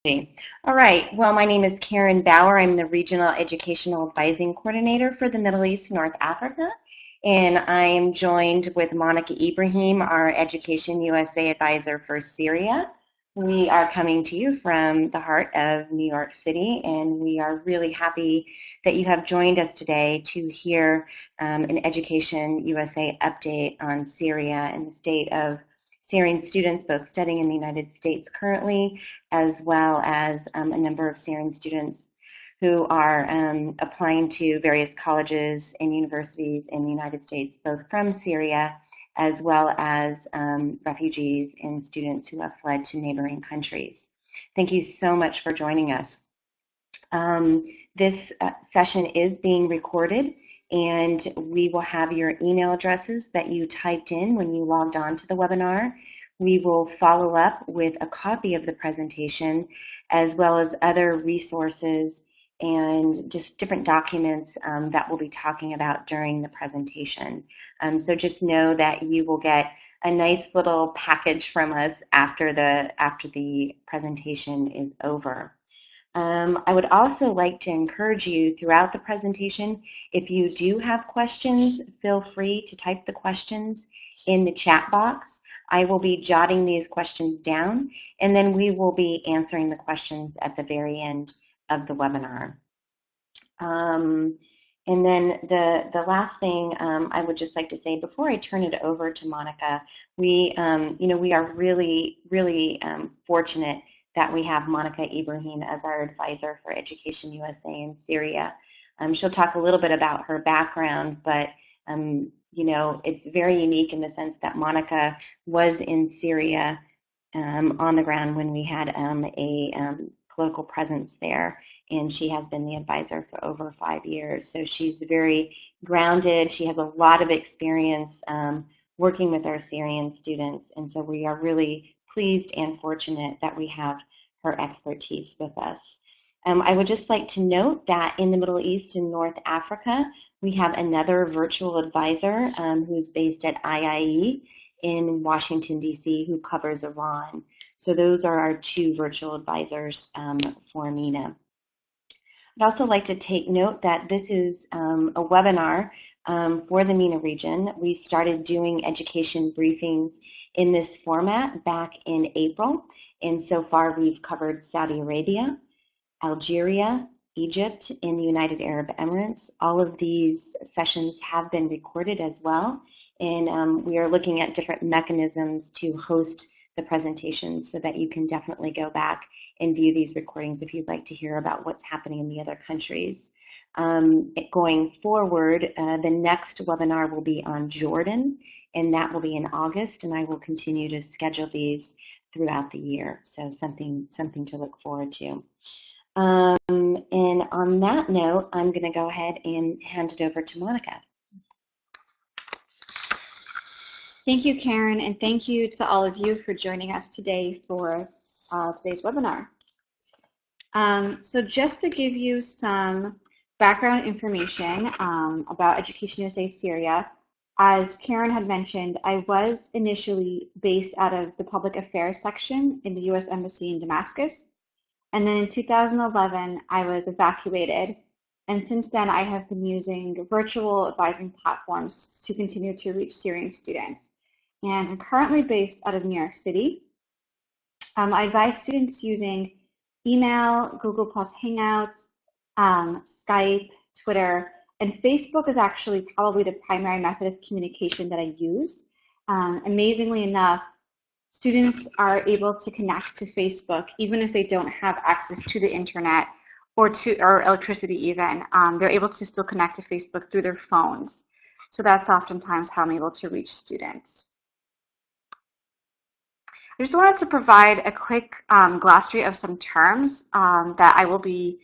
All right. Well, my name is Karen Bauer. I'm the Regional Educational Advising Coordinator for the Middle East, North Africa. And I am joined with Monica Ibrahim, our Education USA Advisor for Syria. We are coming to you from the heart of New York City, and we are really happy that you have joined us today to hear an Education USA update on Syria and the state of Syrian students, both studying in the United States currently, as well as a number of Syrian students who are applying to various colleges and universities in the United States, both from Syria as well as refugees and students who have fled to neighboring countries. Thank you so much for joining us. This session is being recorded, and we will have your email addresses that you typed in when you logged on to the webinar. We will follow up with a copy of the presentation as well as other resources and just different documents that we'll be talking about during the presentation. So just know that you will get a nice little package from us after the presentation is over. I would also like to encourage you throughout the presentation, if you do have questions, feel free to type the questions in the chat box. I will be jotting these questions down, and then we will be answering the questions at the very end of the webinar. And then the last thing I would just like to say before I turn it over to Monica, we are really fortunate that we have Monica Ibrahim as our advisor for Education USA in Syria. She'll talk a little bit about her background, but it's very unique in the sense that Monica was in Syria on the ground when we had a political presence there, and she has been the advisor for over 5 years. So she's very grounded. She has a lot of experience working with our Syrian students, and so we are really pleased and fortunate that we have her expertise with us. I would just like to note that in the Middle East and North Africa, we have another virtual advisor who's based at IIE in Washington, D.C., who covers Iran. So those are our two virtual advisors for MENA. I'd also like to take note that this is a webinar for the MENA region. We started doing education briefings in this format back in April, and so far we've covered Saudi Arabia, Algeria, Egypt, and the United Arab Emirates. All of these sessions have been recorded as well, and we are looking at different mechanisms to host the presentations so that you can definitely go back and view these recordings if you'd like to hear about what's happening in the other countries. Going forward, the next webinar will be on Jordan, and that will be in August, and I will continue to schedule these throughout the year, so something to look forward to. And on that note, I'm going to go ahead and hand it over to Monica. Thank you, Karen, and thank you to all of you for joining us today for today's webinar. So just to give you some background information about Education USA Syria, as Karen had mentioned, I was initially based out of the Public Affairs section in the U.S. Embassy in Damascus. And then in 2011, I was evacuated. And since then, I have been using virtual advising platforms to continue to reach Syrian students. And I'm currently based out of New York City. I advise students using email, Google Plus Hangouts, Skype, Twitter, and Facebook is actually probably the primary method of communication that I use. Amazingly enough, students are able to connect to Facebook even if they don't have access to the internet or electricity even. They're able to still connect to Facebook through their phones. So that's oftentimes how I'm able to reach students. I just wanted to provide a quick glossary of some terms that I will be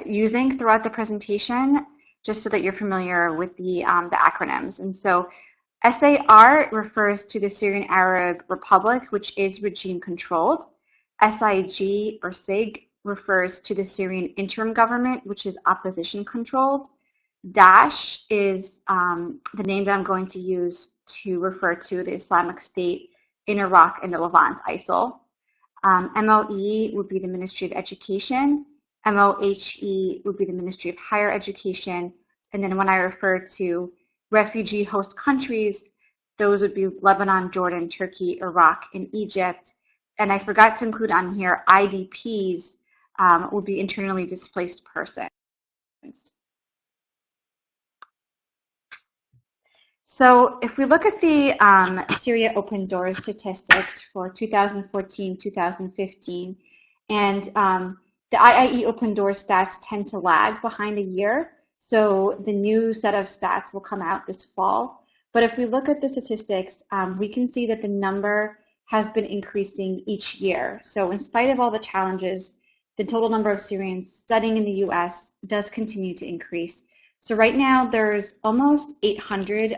using throughout the presentation, just so that you're familiar with the acronyms. And so SAR refers to the Syrian Arab Republic, which is regime controlled. SIG or SIG refers to the Syrian interim government, which is opposition controlled. Daesh is the name that I'm going to use to refer to the Islamic State in Iraq and the Levant, ISIL. MOE would be the Ministry of Education. MOHE would be the Ministry of Higher Education. And then when I refer to refugee host countries, those would be Lebanon, Jordan, Turkey, Iraq, and Egypt. And I forgot to include on here IDPs would be internally displaced persons. So if we look at the Syria Open Doors statistics for 2014-2015, and the IIE Open Doors stats tend to lag behind a year, so the new set of stats will come out this fall. But if we look at the statistics, we can see that the number has been increasing each year. So in spite of all the challenges, the total number of Syrians studying in the US does continue to increase. So right now there's almost 800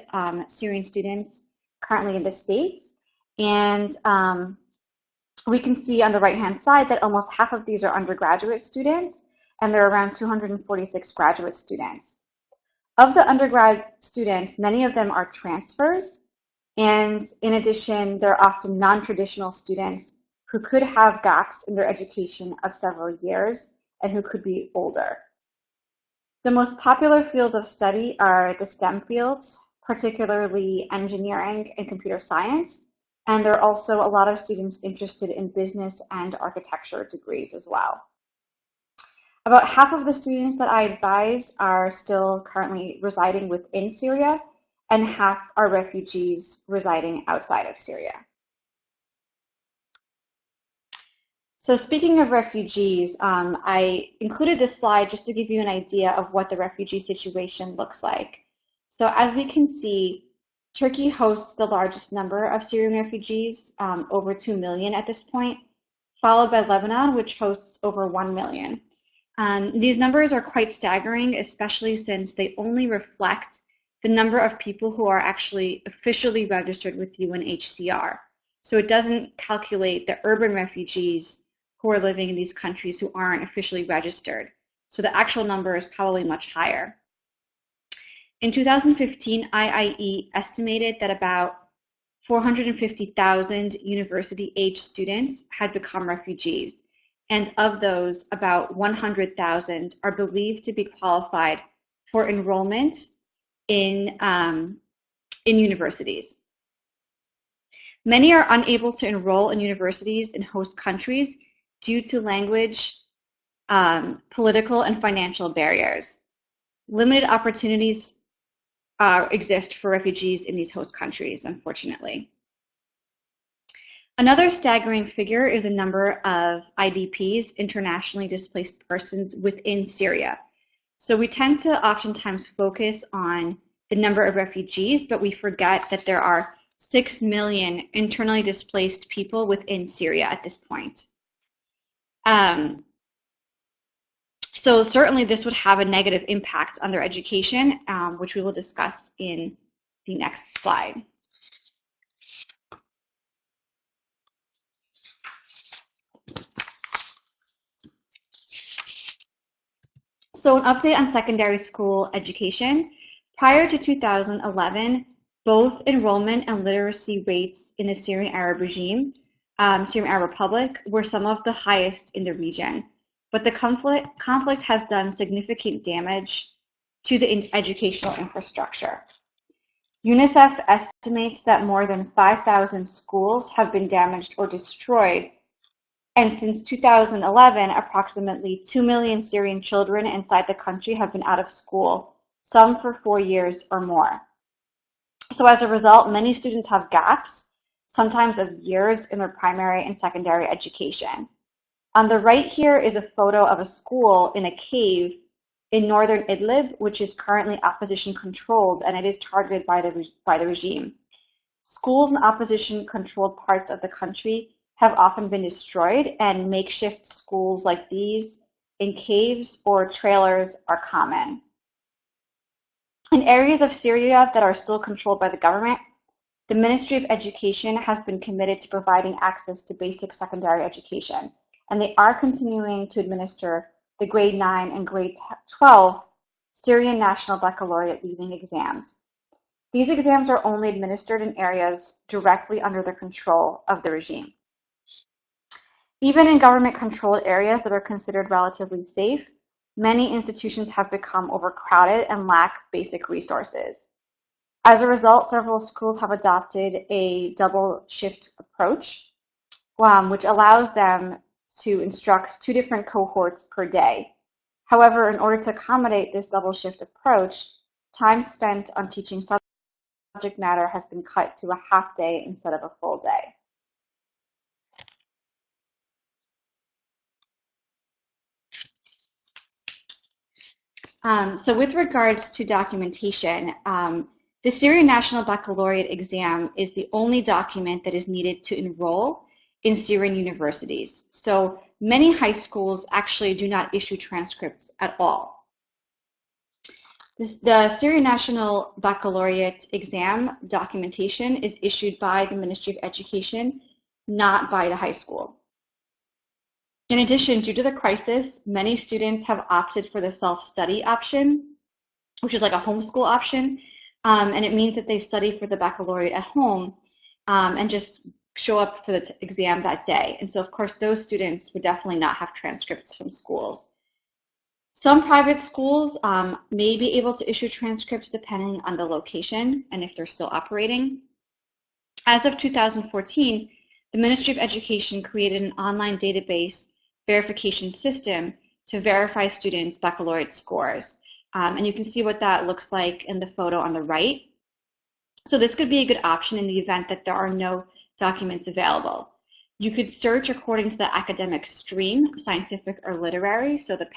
Syrian students currently in the States. And we can see on the right-hand side that almost half of these are undergraduate students, and there are around 246 graduate students. Of the undergrad students, many of them are transfers. And in addition, they're often non-traditional students who could have gaps in their education of several years and who could be older. The most popular fields of study are the STEM fields, particularly engineering and computer science, and there are also a lot of students interested in business and architecture degrees as well. About half of the students that I advise are still currently residing within Syria, and half are refugees residing outside of Syria. So speaking of refugees, I included this slide just to give you an idea of what the refugee situation looks like. So as we can see, Turkey hosts the largest number of Syrian refugees, over 2 million at this point, followed by Lebanon, which hosts over 1 million. These numbers are quite staggering, especially since they only reflect the number of people who are actually officially registered with UNHCR. So it doesn't calculate the urban refugees who are living in these countries who aren't officially registered. So the actual number is probably much higher. In 2015, IIE estimated that about 450,000 university-age students had become refugees. And of those, about 100,000 are believed to be qualified for enrollment in universities. Many are unable to enroll in universities in host countries due to language, political, and financial barriers. Limited opportunities exist for refugees in these host countries, unfortunately. Another staggering figure is the number of IDPs, internationally displaced persons, within Syria. So we tend to oftentimes focus on the number of refugees, but we forget that there are 6 million internally displaced people within Syria at this point. So certainly this would have a negative impact on their education, which we will discuss in the next slide. So an update on secondary school education. Prior to 2011, both enrollment and literacy rates in the Syrian Arab regime, Syrian Arab Republic, were some of the highest in the region. But the conflict has done significant damage to the educational infrastructure. UNICEF estimates that more than 5,000 schools have been damaged or destroyed. And since 2011, approximately 2 million Syrian children inside the country have been out of school, some for 4 years or more. So as a result, many students have gaps, sometimes of years, in their primary and secondary education. On the right here is a photo of a school in a cave in northern Idlib, which is currently opposition controlled, and it is targeted by the regime. Schools in opposition controlled parts of the country have often been destroyed, and makeshift schools like these in caves or trailers are common. In areas of Syria that are still controlled by the government, the Ministry of Education has been committed to providing access to basic secondary education, and they are continuing to administer the grade 9 and grade 12 Syrian National Baccalaureate leaving exams. These exams are only administered in areas directly under the control of the regime. Even in government-controlled areas that are considered relatively safe, many institutions have become overcrowded and lack basic resources. As a result, several schools have adopted a double shift approach, which allows them to instruct 2 different cohorts per day. However, in order to accommodate this double shift approach, time spent on teaching subject matter has been cut to a half day instead of a full day. So with regards to documentation, the Syrian National Baccalaureate exam is the only document that is needed to enroll in Syrian universities. So many high schools actually do not issue transcripts at all. The Syrian National Baccalaureate exam documentation is issued by the Ministry of Education, not by the high school. In addition, due to the crisis, many students have opted for the self-study option, which is like a homeschool option, and it means that they study for the baccalaureate at home and just show up for the exam that day. And so, of course, those students would definitely not have transcripts from schools. Some private schools may be able to issue transcripts depending on the location and if they're still operating. As of 2014, the Ministry of Education created an online database verification system to verify students' baccalaureate scores. And you can see what that looks like in the photo on the right. So this could be a good option in the event that there are no documents available. You could search according to the academic stream, scientific or literary. So the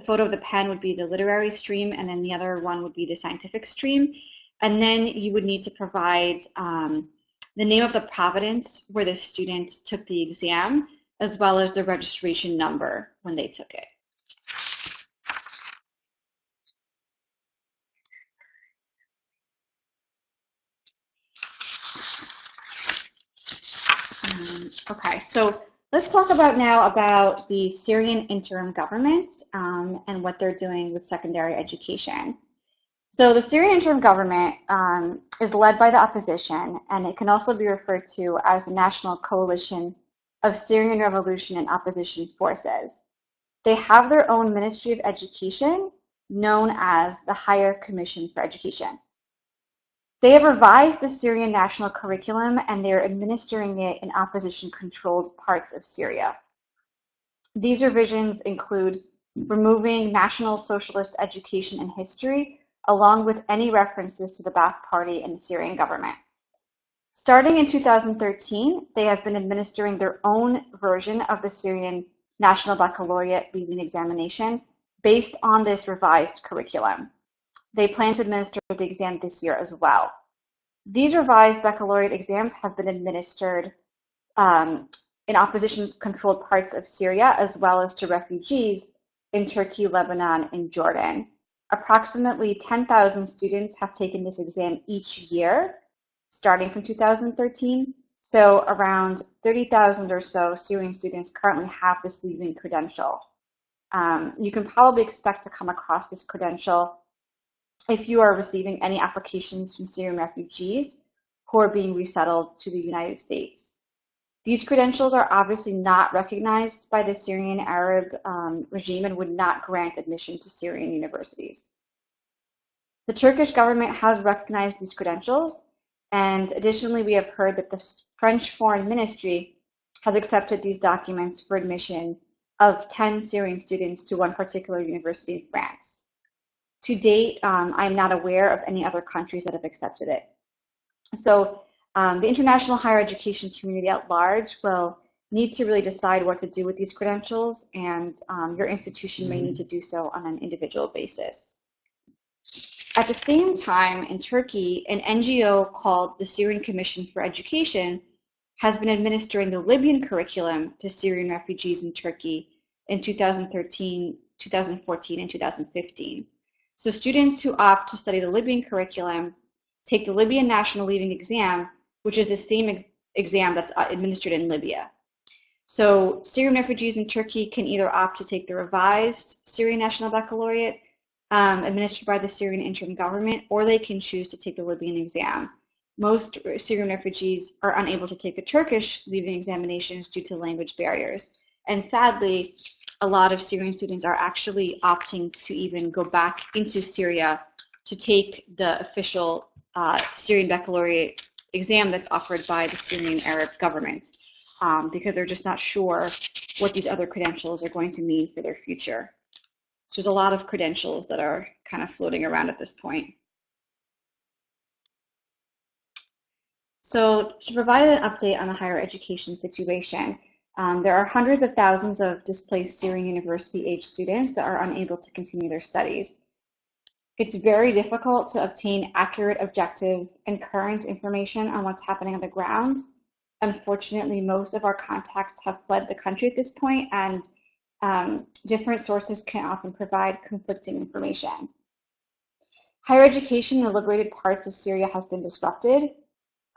photo of the pen would be the literary stream, and then the other one would be the scientific stream. And then you would need to provide the name of the province where the student took the exam, as well as the registration number when they took it. Okay, so let's talk now about the Syrian interim government and what they're doing with secondary education. So the Syrian interim government is led by the opposition, and it can also be referred to as the National Coalition of Syrian Revolution and Opposition Forces. They have their own Ministry of Education, known as the Higher Commission for Education. They have revised the Syrian national curriculum, and they're administering it in opposition-controlled parts of Syria. These revisions include removing National Socialist education and history, along with any references to the Ba'ath Party and the Syrian government. Starting in 2013, they have been administering their own version of the Syrian National Baccalaureate leaving examination based on this revised curriculum. They plan to administer the exam this year as well. These revised baccalaureate exams have been administered in opposition-controlled parts of Syria, as well as to refugees in Turkey, Lebanon, and Jordan. Approximately 10,000 students have taken this exam each year, starting from 2013. So around 30,000 or so Syrian students currently have this leaving credential. You can probably expect to come across this credential if you are receiving any applications from Syrian refugees who are being resettled to the United States. These credentials are obviously not recognized by the Syrian Arab regime and would not grant admission to Syrian universities. The Turkish government has recognized these credentials, and additionally, we have heard that the French Foreign Ministry has accepted these documents for admission of 10 Syrian students to one particular university in France. To date, I'm not aware of any other countries that have accepted it. So the international higher education community at large will need to really decide what to do with these credentials, and your institution may need to do so on an individual basis. At the same time, in Turkey, an NGO called the Syrian Commission for Education has been administering the Libyan curriculum to Syrian refugees in Turkey in 2013, 2014, and 2015. So students who opt to study the Libyan curriculum take the Libyan National Leaving Exam, which is the same exam that's administered in Libya. So Syrian refugees in Turkey can either opt to take the revised Syrian National Baccalaureate administered by the Syrian interim government, or they can choose to take the Libyan exam. most Syrian refugees are unable to take the Turkish leaving examinations due to language barriers. And sadly, a lot of Syrian students are actually opting to even go back into Syria to take the official Syrian baccalaureate exam that's offered by the Syrian Arab government, because they're just not sure what these other credentials are going to mean for their future. So there's a lot of credentials that are kind of floating around at this point. So to provide an update on the higher education situation, there are hundreds of thousands of displaced Syrian university-age students that are unable to continue their studies. It's very difficult to obtain accurate, objective, and current information on what's happening on the ground. Unfortunately, most of our contacts have fled the country at this point, and different sources can often provide conflicting information. Higher education in the liberated parts of Syria has been disrupted.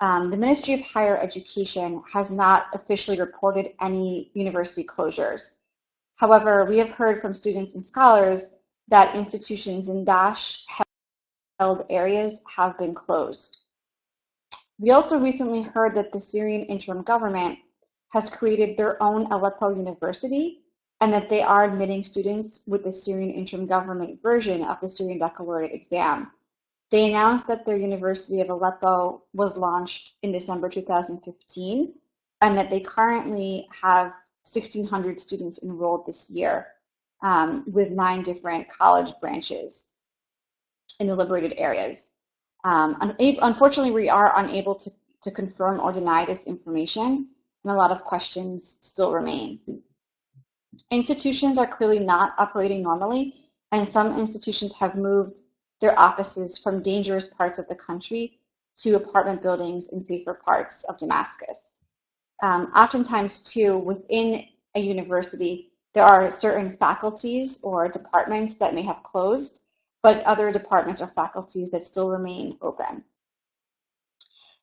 The Ministry of Higher Education has not officially reported any university closures. However, we have heard from students and scholars that institutions in Daesh-held areas have been closed. We also recently heard that the Syrian interim government has created their own Aleppo University, and that they are admitting students with the Syrian interim government version of the Syrian baccalaureate exam. They announced that their University of Aleppo was launched in December 2015, and that they currently have 1,600 students enrolled this year, with 9 different college branches in the liberated areas. Unfortunately, we are unable to confirm or deny this information, and a lot of questions still remain. Institutions are clearly not operating normally, and some institutions have moved their offices from dangerous parts of the country to apartment buildings in safer parts of Damascus. Oftentimes, too, within a university, there are certain faculties or departments that may have closed, but other departments or faculties that still remain open.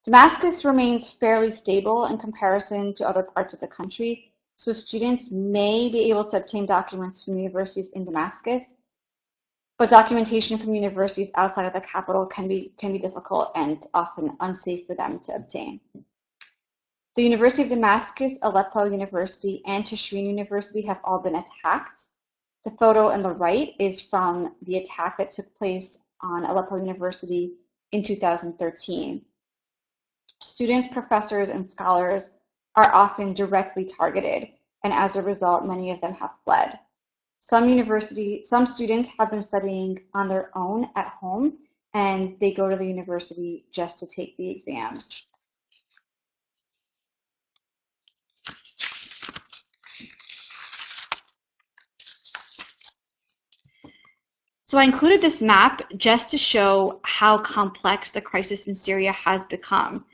Damascus remains fairly stable in comparison to other parts of the country, so students may be able to obtain documents from universities in Damascus, but documentation from universities outside of the capital can be difficult and often unsafe for them to obtain. The University of Damascus, Aleppo University, and Tashrin University have all been attacked. The photo on the right is from the attack that took place on Aleppo University in 2013. Students, professors, and scholars are often directly targeted, and as a result, many of them have fled. Some students have been studying on their own at home, and they go to the university just to take the exams. So I included this map just to show how complex the crisis in Syria has become.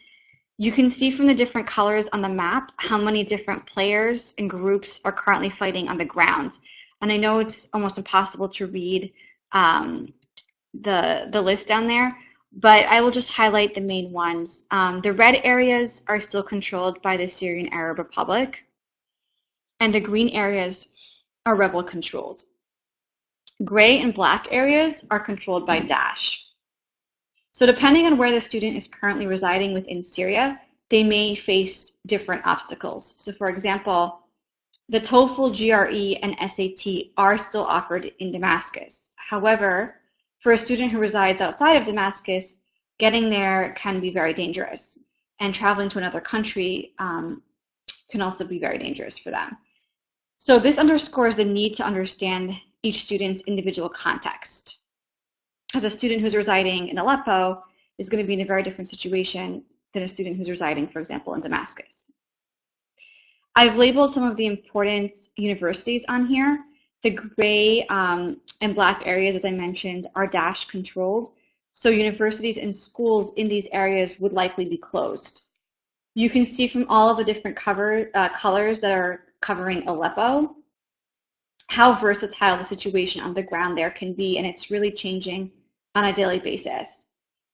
You can see from the different colors on the map how many different players and groups are currently fighting on the ground. And I know it's almost impossible to read the list down there, but I will just highlight the main ones. The red areas are still controlled by the Syrian Arab Republic, and the green areas are rebel controlled. Gray and black areas are controlled by Daesh. So depending on where the student is currently residing within Syria, they may face different obstacles. So for example, the TOEFL, GRE, and SAT are still offered in Damascus. However, for a student who resides outside of Damascus, getting there can be very dangerous, and traveling to another country can also be very dangerous for them. So this underscores the need to understand each student's individual context. As a student who's residing in Aleppo is going to be in a very different situation than a student who's residing, for example, in Damascus. I've labeled some of the important universities on here. The gray and black areas, as I mentioned, are Daesh controlled, so universities and schools in these areas would likely be closed. You can see from all of the different colors that are covering Aleppo how versatile the situation on the ground there can be, and it's really changing on a daily basis.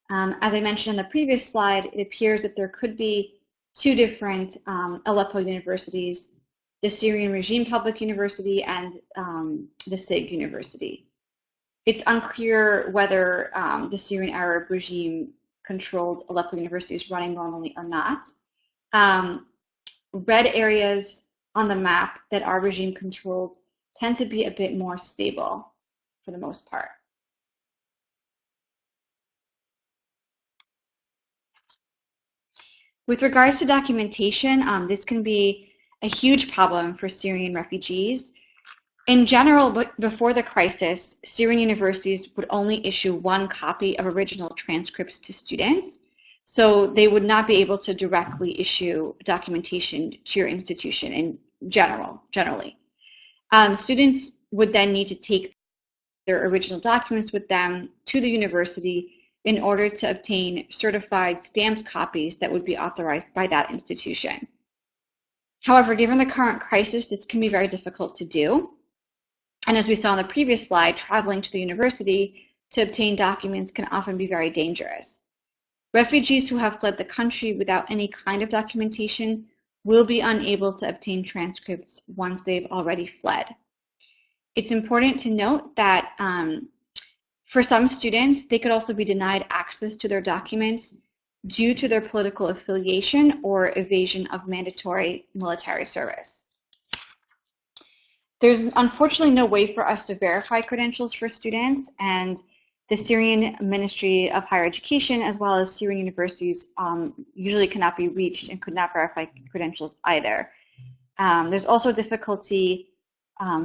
As I mentioned in the previous slide, it appears that there could be 2 different Aleppo universities, the Syrian Regime Public University and the SIG University. It's unclear whether the Syrian Arab regime controlled Aleppo University is running normally or not. Red areas on the map that are regime controlled tend to be a bit more stable for the most part. With regards to documentation, this can be a huge problem for Syrian refugees. In general, before the crisis, Syrian universities would only issue one copy of original transcripts to students, so they would not be able to directly issue documentation to your institution in generally. Students would then need to take their original documents with them to the university in order to obtain certified stamped copies that would be authorized by that institution. However, given the current crisis, this can be very difficult to do. And as we saw on the previous slide, traveling to the university to obtain documents can often be very dangerous. Refugees who have fled the country without any kind of documentation will be unable to obtain transcripts once they've already fled. It's important to note that for some students, they could also be denied access to their documents due to their political affiliation or evasion of mandatory military service. There's unfortunately no way for us to verify credentials for students, and the Syrian Ministry of Higher Education, as well as Syrian universities, usually cannot be reached and could not verify credentials either. There's also difficulty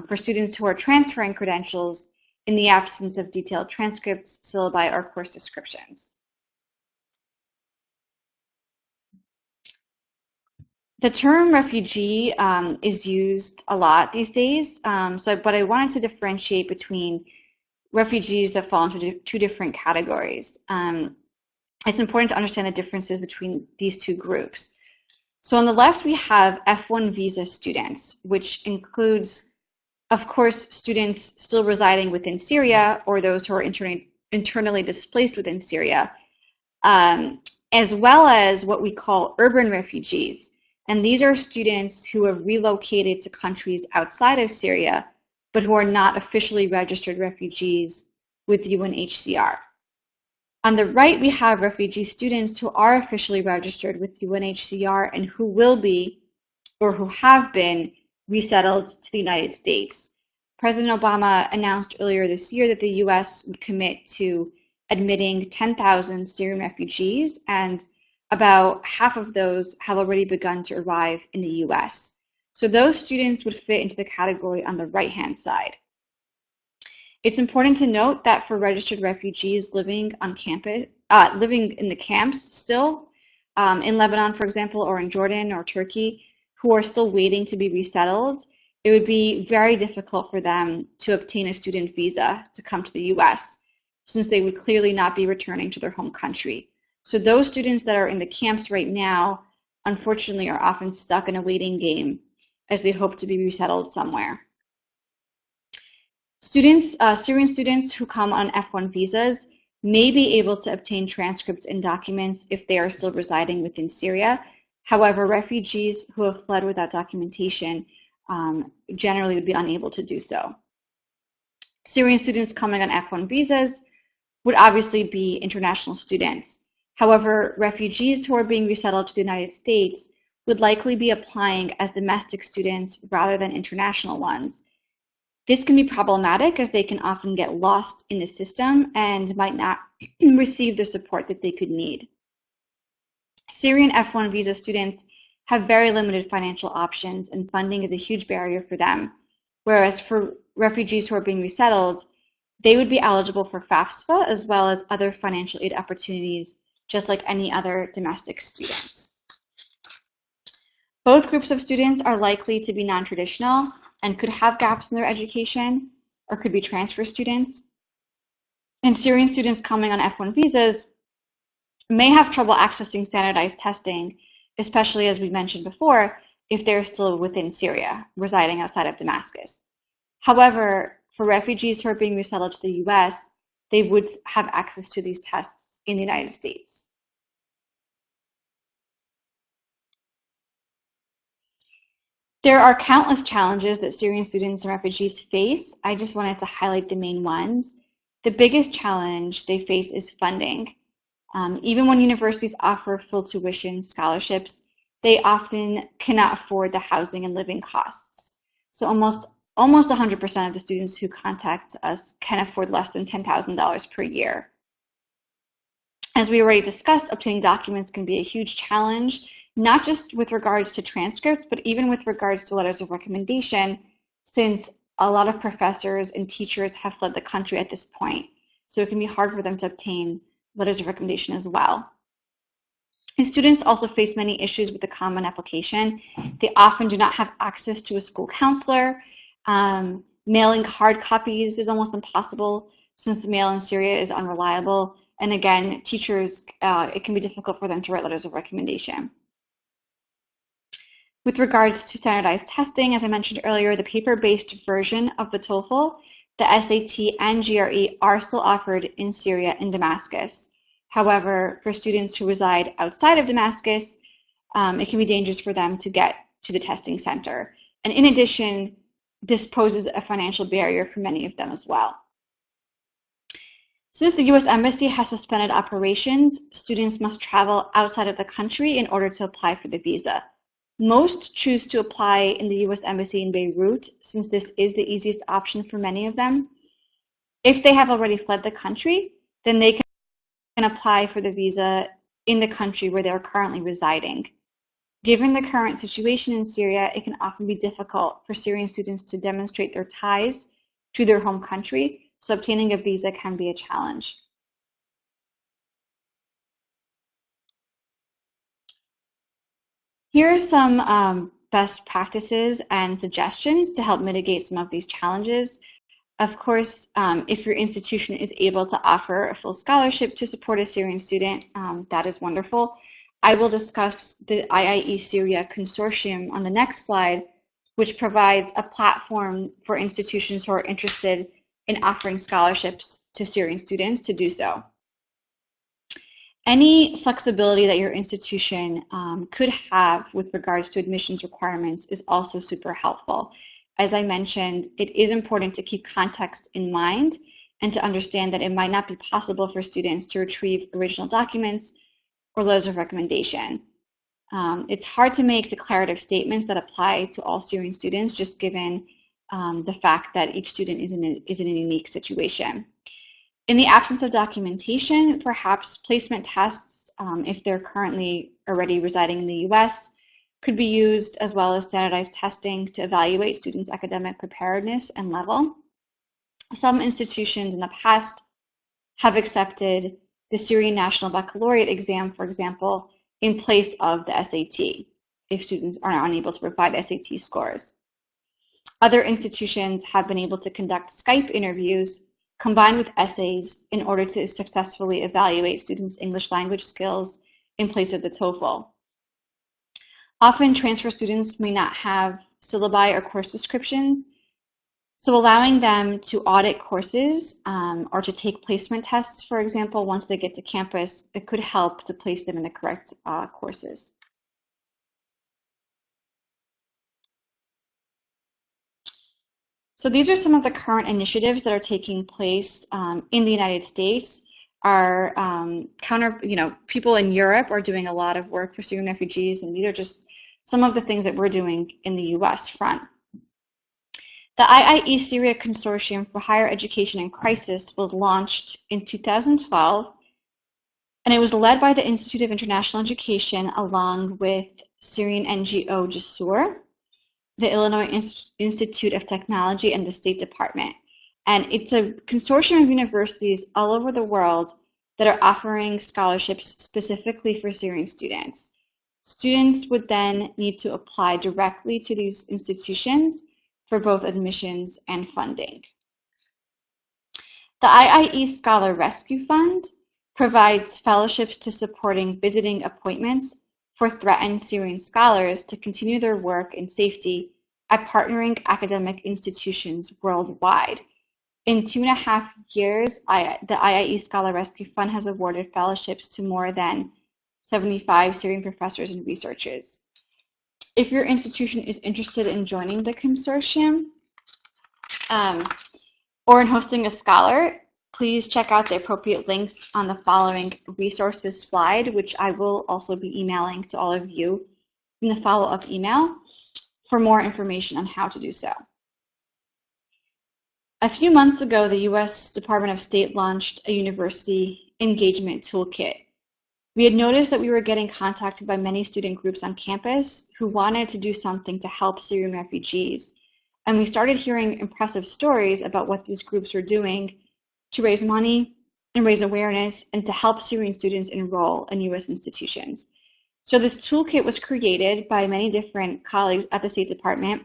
for students who are transferring credentials in the absence of detailed transcripts, syllabi, or course descriptions. The term refugee is used a lot these days, but I wanted to differentiate between refugees that fall into two different categories. It's important to understand the differences between these two groups. So on the left, we have F1 visa students, which includes, of course, students still residing within Syria or those who are internally displaced within Syria, as well as what we call urban refugees. And these are students who have relocated to countries outside of Syria, but who are not officially registered refugees with UNHCR. On the right, we have refugee students who are officially registered with UNHCR and who will be, or who have been, resettled to the United States. President Obama announced earlier this year that the US would commit to admitting 10,000 Syrian refugees, and about half of those have already begun to arrive in the US. So those students would fit into the category on the right-hand side. It's important to note that for registered refugees living on campus, living in the camps still, in Lebanon, for example, or in Jordan or Turkey, who are still waiting to be resettled, it would be very difficult for them to obtain a student visa to come to the US, since they would clearly not be returning to their home country. So those students that are in the camps right now, unfortunately, are often stuck in a waiting game as they hope to be resettled somewhere. Syrian students who come on F1 visas may be able to obtain transcripts and documents if they are still residing within Syria. However, refugees who have fled without documentation generally would be unable to do so. Syrian students coming on F1 visas would obviously be international students. However, refugees who are being resettled to the United States would likely be applying as domestic students rather than international ones. This can be problematic as they can often get lost in the system and might not receive the support that they could need. Syrian F1 visa students have very limited financial options, and funding is a huge barrier for them, whereas for refugees who are being resettled, they would be eligible for FAFSA as well as other financial aid opportunities, just like any other domestic students. Both groups of students are likely to be non-traditional and could have gaps in their education or could be transfer students. And Syrian students coming on F1 visas may have trouble accessing standardized testing, especially as we mentioned before, if they're still within Syria, residing outside of Damascus. However, for refugees who are being resettled to the US, they would have access to these tests in the United States. There are countless challenges that Syrian students and refugees face. I just wanted to highlight the main ones. The biggest challenge they face is funding. Even when universities offer full tuition scholarships, they often cannot afford the housing and living costs. So almost 100% of the students who contact us can afford less than $10,000 per year. As we already discussed, obtaining documents can be a huge challenge, not just with regards to transcripts, but even with regards to letters of recommendation, since a lot of professors and teachers have fled the country at this point. So it can be hard for them to obtain letters of recommendation as well. And students also face many issues with the Common Application. They often do not have access to a school counselor. Mailing hard copies is almost impossible since the mail in Syria is unreliable. And again, teachers, it can be difficult for them to write letters of recommendation. With regards to standardized testing, as I mentioned earlier, the paper-based version of the TOEFL, the SAT and GRE are still offered in Syria and Damascus. However, for students who reside outside of Damascus, it can be dangerous for them to get to the testing center. And in addition, this poses a financial barrier for many of them as well. Since the U.S. Embassy has suspended operations, students must travel outside of the country in order to apply for the visa. Most choose to apply in the U.S. Embassy in Beirut, since this is the easiest option for many of them. If they have already fled the country, then they can apply for the visa in the country where they are currently residing. Given the current situation in Syria, it can often be difficult for Syrian students to demonstrate their ties to their home country, so obtaining a visa can be a challenge. Here are some best practices and suggestions to help mitigate some of these challenges. Of course, if your institution is able to offer a full scholarship to support a Syrian student, that is wonderful. I will discuss the IIE Syria Consortium on the next slide, which provides a platform for institutions who are interested in offering scholarships to Syrian students to do so. Any flexibility that your institution could have with regards to admissions requirements is also super helpful. As I mentioned, it is important to keep context in mind and to understand that it might not be possible for students to retrieve original documents or letters of recommendation. It's hard to make declarative statements that apply to all Syrian students, just given the fact that each student is in a unique situation. In the absence of documentation, perhaps placement tests, if they're currently already residing in the US, could be used, as well as standardized testing to evaluate students' academic preparedness and level. Some institutions in the past have accepted the Syrian National Baccalaureate exam, for example, in place of the SAT, if students are unable to provide SAT scores. Other institutions have been able to conduct Skype interviews combined with essays in order to successfully evaluate students' English language skills in place of the TOEFL. Often transfer students may not have syllabi or course descriptions, so allowing them to audit courses or to take placement tests, for example, once they get to campus, it could help to place them in the correct courses. So these are some of the current initiatives that are taking place in the United States. Our people in Europe are doing a lot of work for Syrian refugees, and these are just some of the things that we're doing in the US front. The IIE Syria Consortium for Higher Education in Crisis was launched in 2012, and it was led by the Institute of International Education along with Syrian NGO JSUR, the Illinois Institute of Technology, and the State Department. And it's a consortium of universities all over the world that are offering scholarships specifically for Syrian students. Students would then need to apply directly to these institutions for both admissions and funding. The IIE Scholar Rescue Fund provides fellowships to supporting visiting appointments for threatened Syrian scholars to continue their work in safety at partnering academic institutions worldwide. In 2.5 years, the IIE Scholar Rescue Fund has awarded fellowships to more than 75 Syrian professors and researchers. If your institution is interested in joining the consortium or in hosting a scholar, please check out the appropriate links on the following resources slide, which I will also be emailing to all of you in the follow-up email for more information on how to do so. A few months ago, the U.S. Department of State launched a university engagement toolkit. We had noticed that we were getting contacted by many student groups on campus who wanted to do something to help Syrian refugees. And we started hearing impressive stories about what these groups were doing to raise money and raise awareness and to help Syrian students enroll in U.S. institutions. So this toolkit was created by many different colleagues at the State Department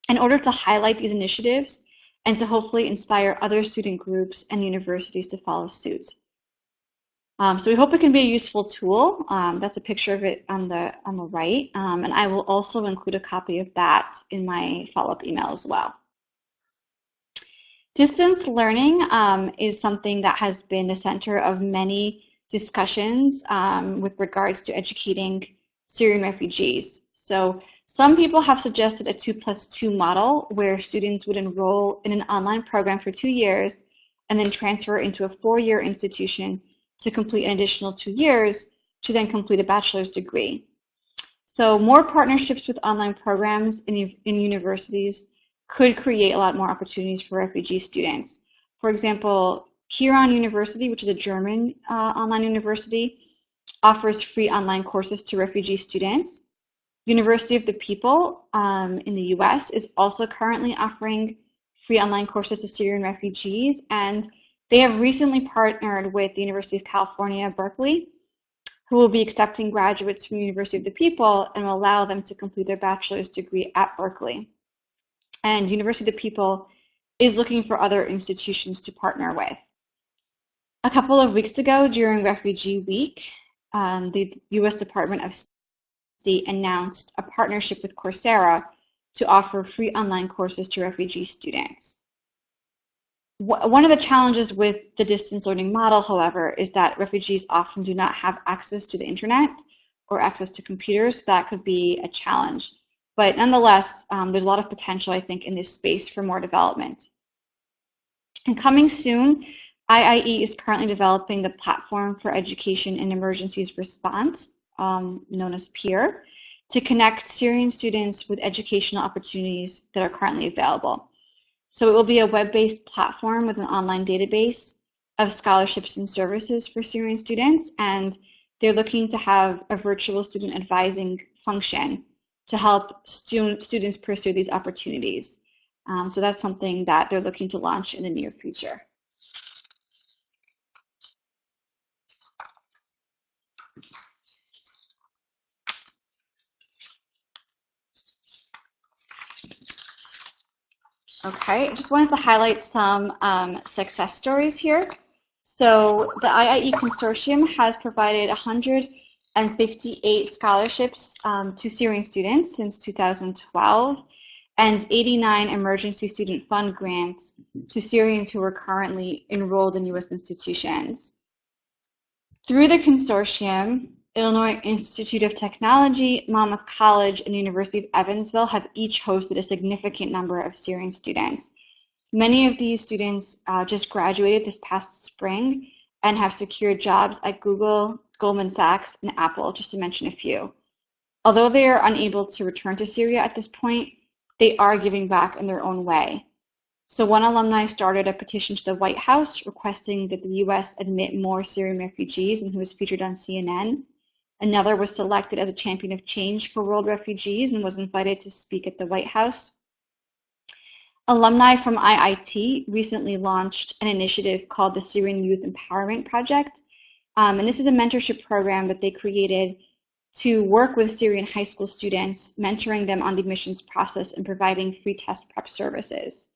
in order to highlight these initiatives and to hopefully inspire other student groups and universities to follow suit. So we hope it can be a useful tool. That's a picture of it on the right, and I will also include a copy of that in my follow-up email as well. Distance learning is something that has been the center of many discussions with regards to educating Syrian refugees. So some people have suggested a 2+2 model where students would enroll in an online program for 2 years and then transfer into a 4-year institution to complete an additional 2 years to then complete a bachelor's degree. So more partnerships with online programs in universities could create a lot more opportunities for refugee students. For example, Huron University, which is a German online university, offers free online courses to refugee students. University of the People in the US is also currently offering free online courses to Syrian refugees, and they have recently partnered with the University of California, Berkeley, who will be accepting graduates from the University of the People and will allow them to complete their bachelor's degree at Berkeley. And University of the People is looking for other institutions to partner with. A couple of weeks ago, during Refugee Week, the U.S. Department of State announced a partnership with Coursera to offer free online courses to refugee students. One of the challenges with the distance learning model, however, is that refugees often do not have access to the internet or access to computers. That could be a challenge. But nonetheless, there's a lot of potential, I think, in this space for more development. And coming soon, IIE is currently developing the Platform for Education in Emergencies Response, known as PEER, to connect Syrian students with educational opportunities that are currently available. So it will be a web-based platform with an online database of scholarships and services for Syrian students, and they're looking to have a virtual student advising function to help students pursue these opportunities. So that's something that they're looking to launch in the near future. Okay, I just wanted to highlight some success stories here. So the IIE Consortium has provided 158 scholarships to Syrian students since 2012 and 89 emergency student fund grants to Syrians who are currently enrolled in U.S. institutions. Through the consortium, Illinois Institute of Technology, Monmouth College, and the University of Evansville have each hosted a significant number of Syrian students. Many of these students just graduated this past spring and have secured jobs at Google, Goldman Sachs, and Apple, just to mention a few. Although they are unable to return to Syria at this point, they are giving back in their own way. So one alumni started a petition to the White House requesting that the U.S. admit more Syrian refugees, and who was featured on CNN. Another was selected as a champion of change for world refugees and was invited to speak at the White House. Alumni from IIT recently launched an initiative called the Syrian Youth Empowerment Project. And this is a mentorship program that they created to work with Syrian high school students, mentoring them on the admissions process and providing free test prep services.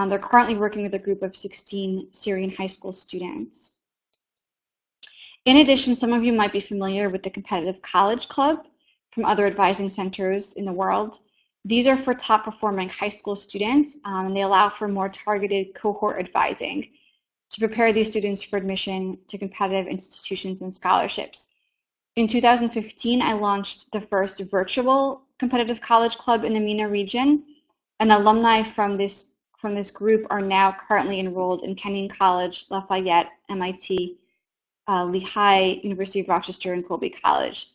They're currently working with a group of 16 Syrian high school students. In addition, some of you might be familiar with the Competitive College Club from other advising centers in the world. These are for top performing high school students, and they allow for more targeted cohort advising to prepare these students for admission to competitive institutions and scholarships. In 2015, I launched the first virtual Competitive College Club in the MENA region, and alumni from this from this group are now currently enrolled in Kenyon College, Lafayette, MIT, Lehigh, University of Rochester, and Colby College.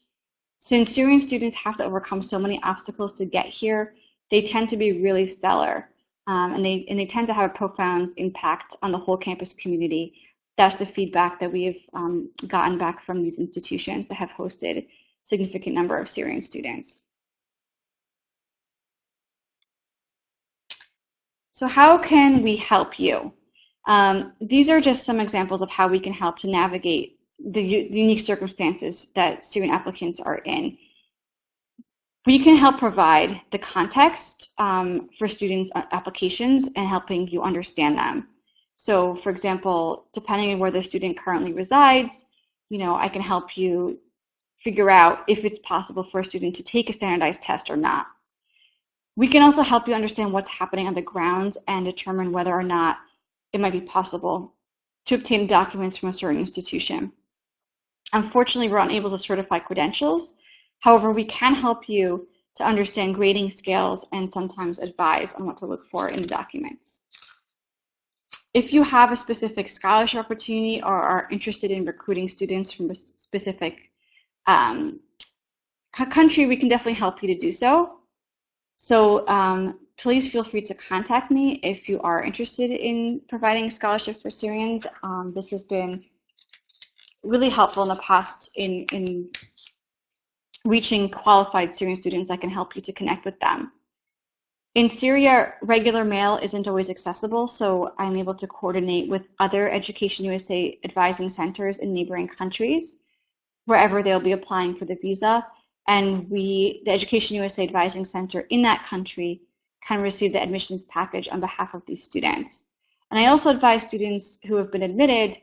Since Syrian students have to overcome so many obstacles to get here, they tend to be really stellar, and they tend to have a profound impact on the whole campus community. That's the feedback that we've gotten back from these institutions that have hosted a significant number of Syrian students. So how can we help you? These are just some examples of how we can help to navigate the unique circumstances that Syrian applicants are in. We can help provide the context for students' applications and helping you understand them. So, for example, depending on where the student currently resides, I can help you figure out if it's possible for a student to take a standardized test or not. We can also help you understand what's happening on the ground and determine whether or not it might be possible to obtain documents from a certain institution. Unfortunately, we're unable to certify credentials. However, we can help you to understand grading scales and sometimes advise on what to look for in the documents. If you have a specific scholarship opportunity or are interested in recruiting students from a specific country, we can definitely help you to do so. So please feel free to contact me if you are interested in providing scholarship for Syrians. This has been really helpful in the past in reaching qualified Syrian students that can help you to connect with them. In Syria, regular mail isn't always accessible, so I'm able to coordinate with other Education USA advising centers in neighboring countries, wherever they'll be applying for the visa. And the Education USA Advising Center in that country can receive the admissions package on behalf of these students. And I also advise students who have been admitted,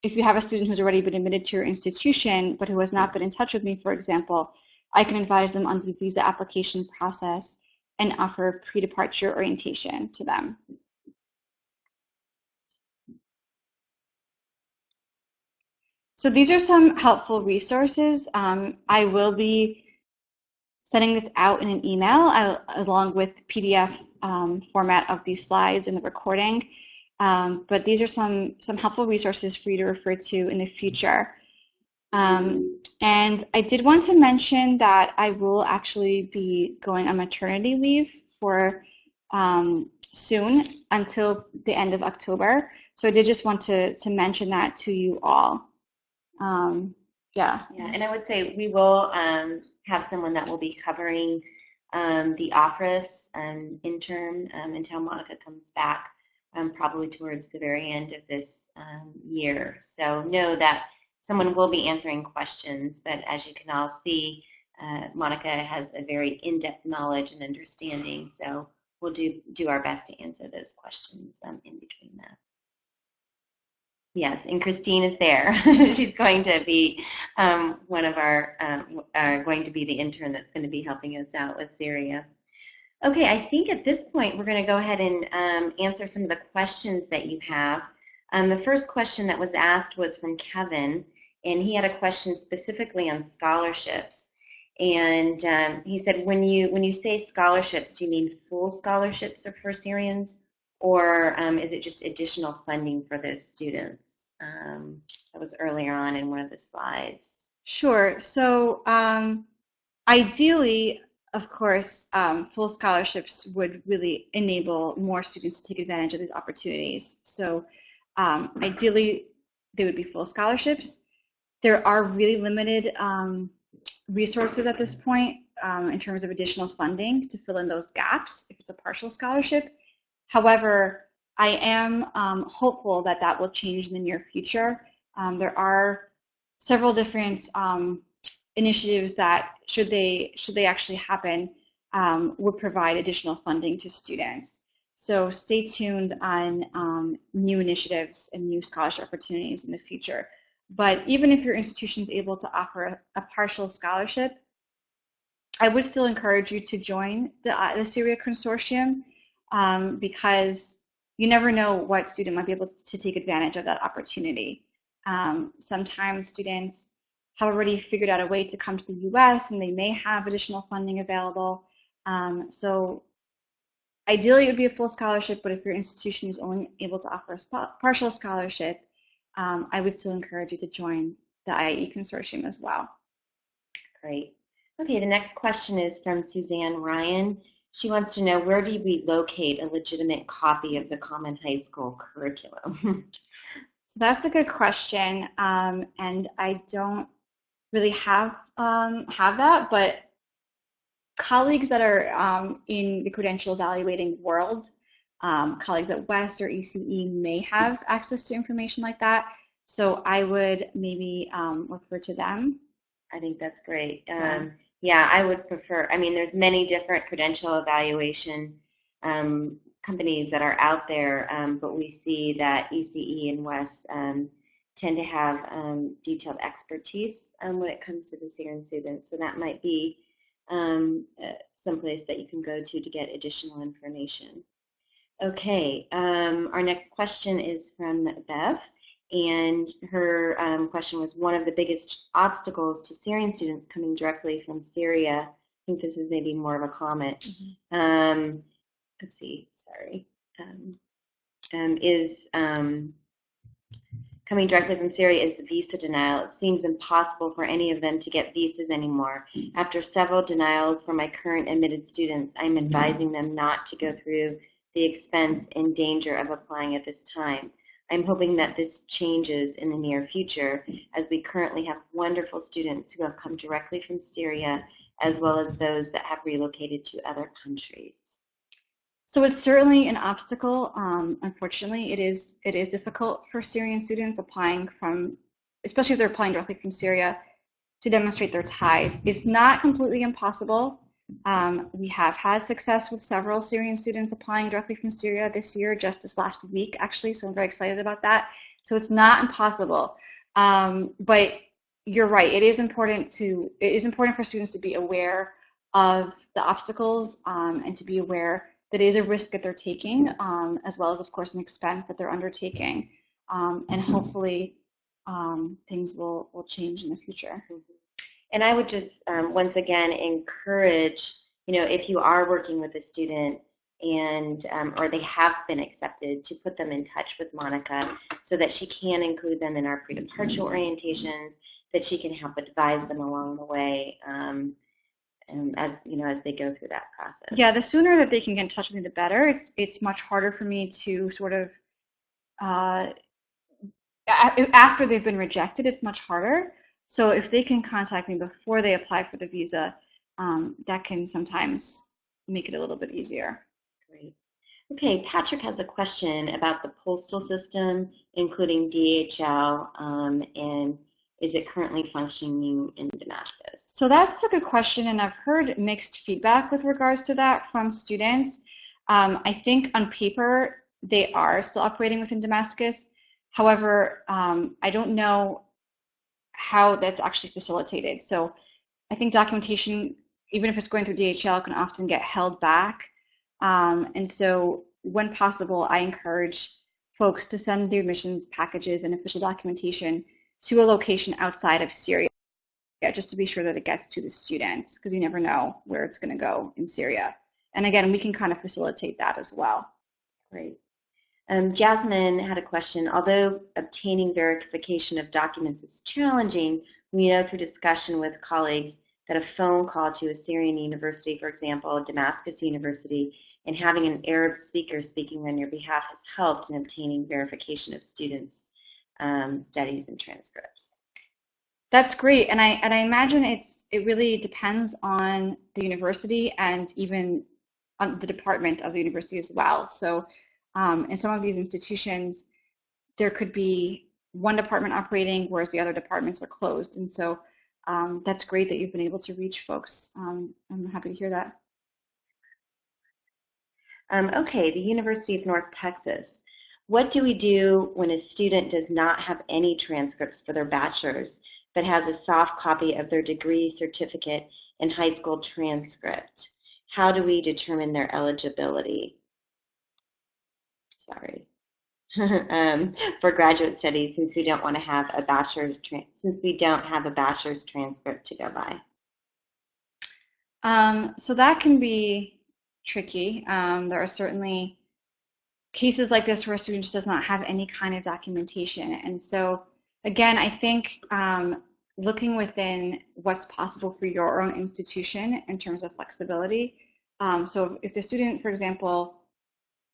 if you have a student who's already been admitted to your institution, but who has not been in touch with me, for example, I can advise them on the visa application process and offer pre-departure orientation to them. So these are some helpful resources. I will be sending this out in an email along with PDF format of these slides and the recording. But these are some helpful resources for you to refer to in the future. And I did want to mention that I will actually be going on maternity leave for soon until the end of October. So I did just want to mention that to you all. Yeah, and I would say we will have someone that will be covering the office intern until Monica comes back, probably towards the very end of this year. So know that someone will be answering questions, but as you can all see, Monica has a very in-depth knowledge and understanding, so we'll do our best to answer those questions in between that. Yes, and Christine is there. She's going to be one of our, going to be the intern that's going to be helping us out with Syria. Okay, I think at this point we're going to go ahead and answer some of the questions that you have. The first question that was asked was from Kevin, and he had a question specifically on scholarships. And he said, when you say scholarships, do you mean full scholarships for Syrians, or is it just additional funding for those students? That was earlier on in one of the slides. Sure. So ideally, of course, full scholarships would really enable more students to take advantage of these opportunities. So ideally, they would be full scholarships. There are really limited resources at this point in terms of additional funding to fill in those gaps if it's a partial scholarship. However, I am hopeful that that will change in the near future. There are several different initiatives that, should they actually happen, would provide additional funding to students. So stay tuned on new initiatives and new scholarship opportunities in the future. But even if your institution is able to offer a partial scholarship, I would still encourage you to join the Syria Consortium because you never know what student might be able to take advantage of that opportunity. Sometimes students have already figured out a way to come to the US and they may have additional funding available. So ideally, it would be a full scholarship, but if your institution is only able to offer a partial scholarship, I would still encourage you to join the IIE consortium as well. Great. Okay, the next question is from Suzanne Ryan. She wants to know, where do we locate a legitimate copy of the Common High School curriculum? So that's a good question, and I don't really have that, but colleagues that are in the credential evaluating world, colleagues at West or ECE may have access to information like that. So I would maybe refer to them. I think that's great. Yeah, I would prefer, I mean, there's many different credential evaluation companies that are out there, but we see that ECE and West tend to have detailed expertise when it comes to the Syrian students. So that might be someplace that you can go to get additional information. Okay, our next question is from Bev, and her question was, one of the biggest obstacles to Syrian students coming directly from Syria, I think this is maybe more of a comment, let's see, sorry, is coming directly from Syria is visa denial. It seems impossible for any of them to get visas anymore. After several denials for my current admitted students, I'm advising them not to go through the expense and danger of applying at this time. I'm hoping that this changes in the near future, as we currently have wonderful students who have come directly from Syria, as well as those that have relocated to other countries. So it's certainly an obstacle. Unfortunately, it is difficult for Syrian students applying from, especially if they're applying directly from Syria, to demonstrate their ties. It's not completely impossible. We have had success with several Syrian students applying directly from Syria this year, just this last week, actually, so I'm very excited about that. So it's not impossible. But you're right, it is important for students to be aware of the obstacles and to be aware that it is a risk that they're taking, as well as, of course, an expense that they're undertaking. And hopefully things will change in the future. And I would just, once again, encourage, if you are working with a student and, or they have been accepted, to put them in touch with Monica so that she can include them in our pre-departure orientations, that she can help advise them along the way as they go through that process. Yeah, the sooner that they can get in touch with me, the better. It's much harder for me to sort of, after they've been rejected, it's much harder. So if they can contact me before they apply for the visa, that can sometimes make it a little bit easier. Great. Okay, Patrick has a question about the postal system, including DHL, and is it currently functioning in Damascus? So that's a good question, and I've heard mixed feedback with regards to that from students. I think on paper, they are still operating within Damascus. However, I don't know how that's actually facilitated. So I think documentation, even if it's going through DHL, can often get held back. And so when possible, I encourage folks to send their admissions packages and official documentation to a location outside of Syria, just to be sure that it gets to the students, because you never know where it's going to go in Syria. And again, we can kind of facilitate that as well. Great. Jasmine had a question. Although obtaining verification of documents is challenging, we know through discussion with colleagues that a phone call to a Syrian university, for example, Damascus University, and having an Arab speaker speaking on your behalf has helped in obtaining verification of students' studies and transcripts. That's great, and I imagine it really depends on the university and even on the department of the university as well. So in some of these institutions, there could be one department operating, whereas the other departments are closed. And so that's great that you've been able to reach folks. I'm happy to hear that. Okay, the University of North Texas. What do we do when a student does not have any transcripts for their bachelor's, but has a soft copy of their degree, certificate, and high school transcript? How do we determine their eligibility? Sorry. For graduate studies, since we don't want to have a bachelor's transcript to go by. So that can be tricky. There are certainly cases like this where a student just does not have any kind of documentation. And so, again, I think looking within what's possible for your own institution in terms of flexibility. So if the student, for example,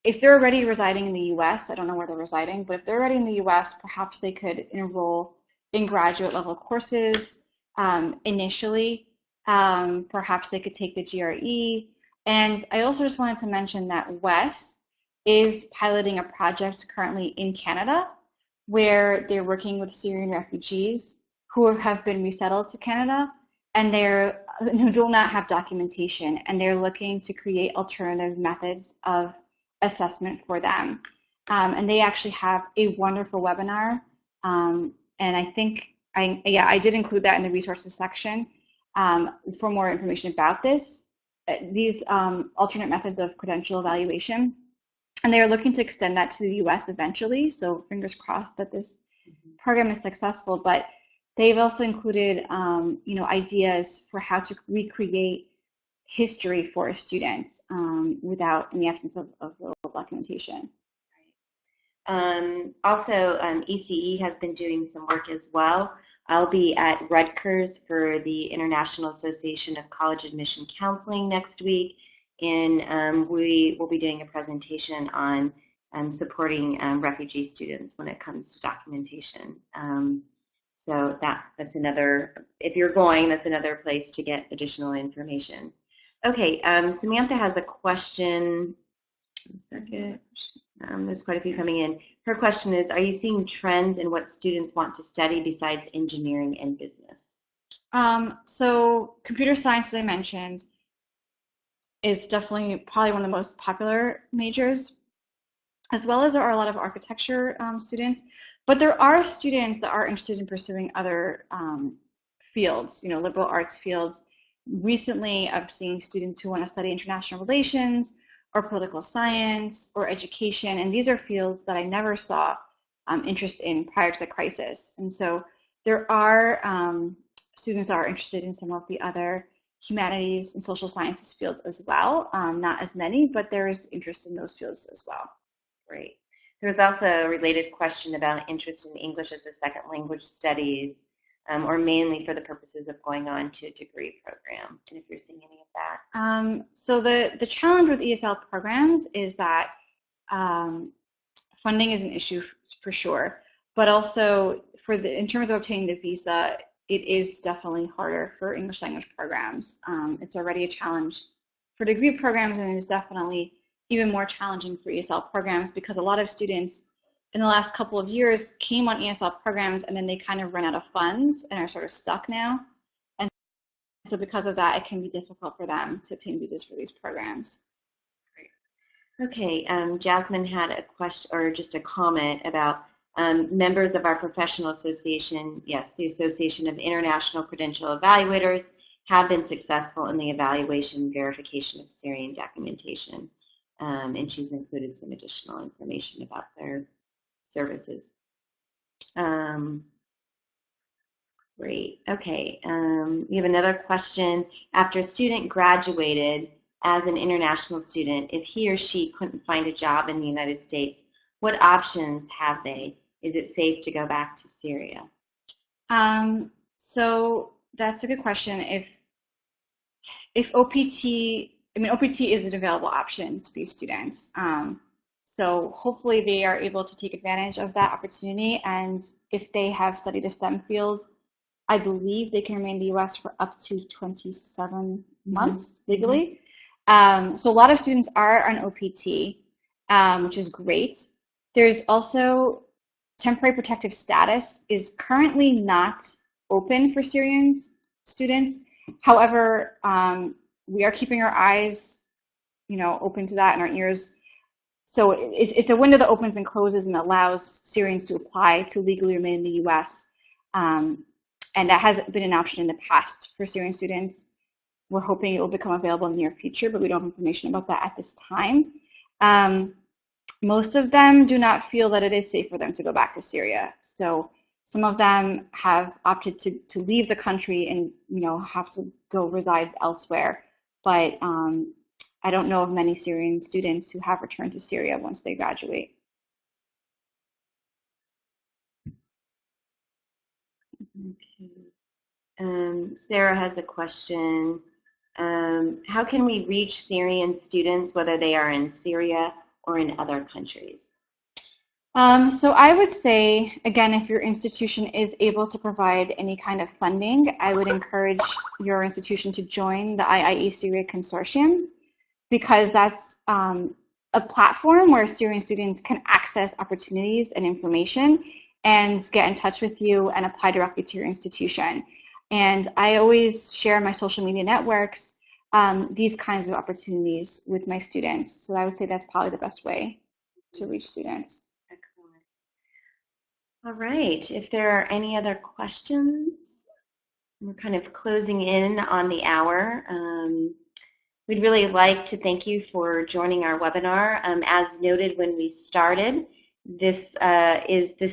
if they're already residing in the US, I don't know where they're residing, but if they're already in the US, perhaps they could enroll in graduate level courses initially. Perhaps they could take the GRE. And I also just wanted to mention that WES is piloting a project currently in Canada where they're working with Syrian refugees who have been resettled to Canada and who do not have documentation, and they're looking to create alternative methods of assessment for them. And they actually have a wonderful webinar. And I think, I did include that in the resources section for more information about these alternate methods of credential evaluation. And they are looking to extend that to the US eventually. So fingers crossed that this program is successful. But they've also included, ideas for how to recreate history for a student in the absence of real documentation. Also, ECE has been doing some work as well. I'll be at Rutgers for the International Association of College Admission Counseling next week, and we will be doing a presentation on supporting refugee students when it comes to documentation. So that's another, if you're going, that's another place to get additional information. Okay, Samantha has a question. One second. There's quite a few coming in. Her question is, are you seeing trends in what students want to study besides engineering and business? So computer science, as I mentioned, is definitely probably one of the most popular majors, as well as there are a lot of architecture students. But there are students that are interested in pursuing other fields, liberal arts fields. Recently, I've seen students who want to study international relations or political science or education, and these are fields that I never saw interest in prior to the crisis. And so there are students that are interested in some of the other humanities and social sciences fields as well. Not as many, but there is interest in those fields as well. Great. There was also a related question about interest in English as a second language studies, or mainly for the purposes of going on to a degree program, and if you're seeing any of that. So the challenge with ESL programs is that funding is an issue for sure, but also in terms of obtaining the visa, it is definitely harder for English language programs. It's already a challenge for degree programs, and it's definitely even more challenging for ESL programs because a lot of students in the last couple of years came on ESL programs and then they kind of run out of funds and are sort of stuck now. And so because of that, it can be difficult for them to obtain visas for these programs. Great. Okay, Jasmine had a question or just a comment about members of our professional association. Yes, the Association of International Credential Evaluators have been successful in the evaluation and verification of Syrian documentation. And she's included some additional information about their services. Great. Okay. We have another question. After a student graduated as an international student, if he or she couldn't find a job in the United States, what options have they? Is it safe to go back to Syria? So that's a good question. If OPT, OPT is an available option to these students. So hopefully they are able to take advantage of that opportunity. And if they have studied a STEM field, I believe they can remain in the US for up to 27 months legally. So a lot of students are on OPT, which is great. There's also temporary protective status is currently not open for Syrian students. However, we are keeping our eyes, open to that and our ears. So it's a window that opens and closes and allows Syrians to apply to legally remain in the US. And that has been an option in the past for Syrian students. We're hoping it will become available in the near future, but we don't have information about that at this time. Most of them do not feel that it is safe for them to go back to Syria. So some of them have opted to leave the country and have to go reside elsewhere. But I don't know of many Syrian students who have returned to Syria once they graduate. Okay. Sarah has a question. How can we reach Syrian students, whether they are in Syria or in other countries? So I would say, again, if your institution is able to provide any kind of funding, I would encourage your institution to join the IIE Syria Consortium, because that's a platform where Syrian students can access opportunities and information and get in touch with you and apply directly to your institution. And I always share on my social media networks these kinds of opportunities with my students. So I would say that's probably the best way to reach students. Excellent. All right. If there are any other questions, we're kind of closing in on the hour. We'd really like to thank you for joining our webinar. As noted when we started, this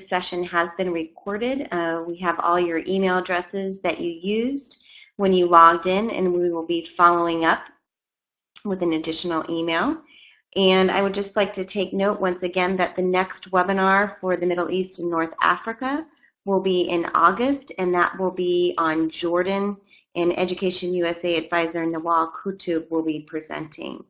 session has been recorded. We have all your email addresses that you used when you logged in, and we will be following up with an additional email. And I would just like to take note once again that the next webinar for the Middle East and North Africa will be in August, and that will be on Jordan, and Education USA advisor Nawal Kutub will be presenting.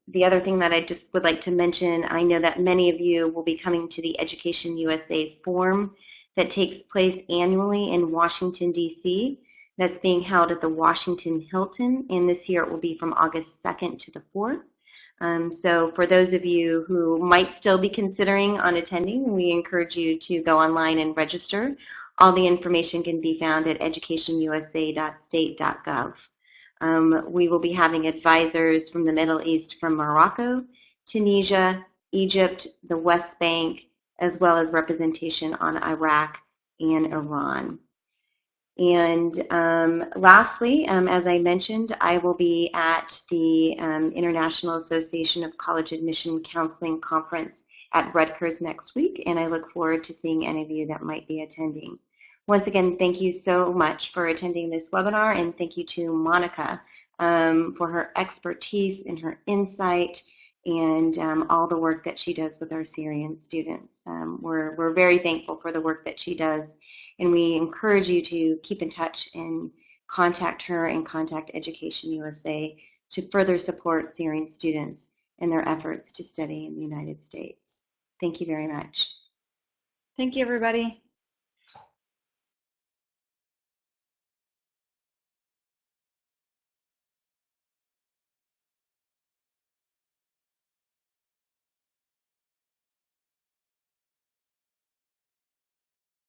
The other thing that I just would like to mention, I know that many of you will be coming to the Education USA Forum that takes place annually in Washington, D.C. That's being held at the Washington Hilton, and this year it will be from August 2nd to the 4th. So for those of you who might still be considering on attending, we encourage you to go online and register. All the information can be found at educationusa.state.gov. We will be having advisors from the Middle East, from Morocco, Tunisia, Egypt, the West Bank, as well as representation on Iraq and Iran. And lastly, as I mentioned, I will be at the International Association of College Admission Counseling Conference at Rutgers next week, and I look forward to seeing any of you that might be attending. Once again, thank you so much for attending this webinar, and thank you to Monica for her expertise and her insight and all the work that she does with our Syrian students. We're very thankful for the work that she does, and we encourage you to keep in touch and contact her and contact Education USA to further support Syrian students in their efforts to study in the United States. Thank you very much. Thank you, everybody.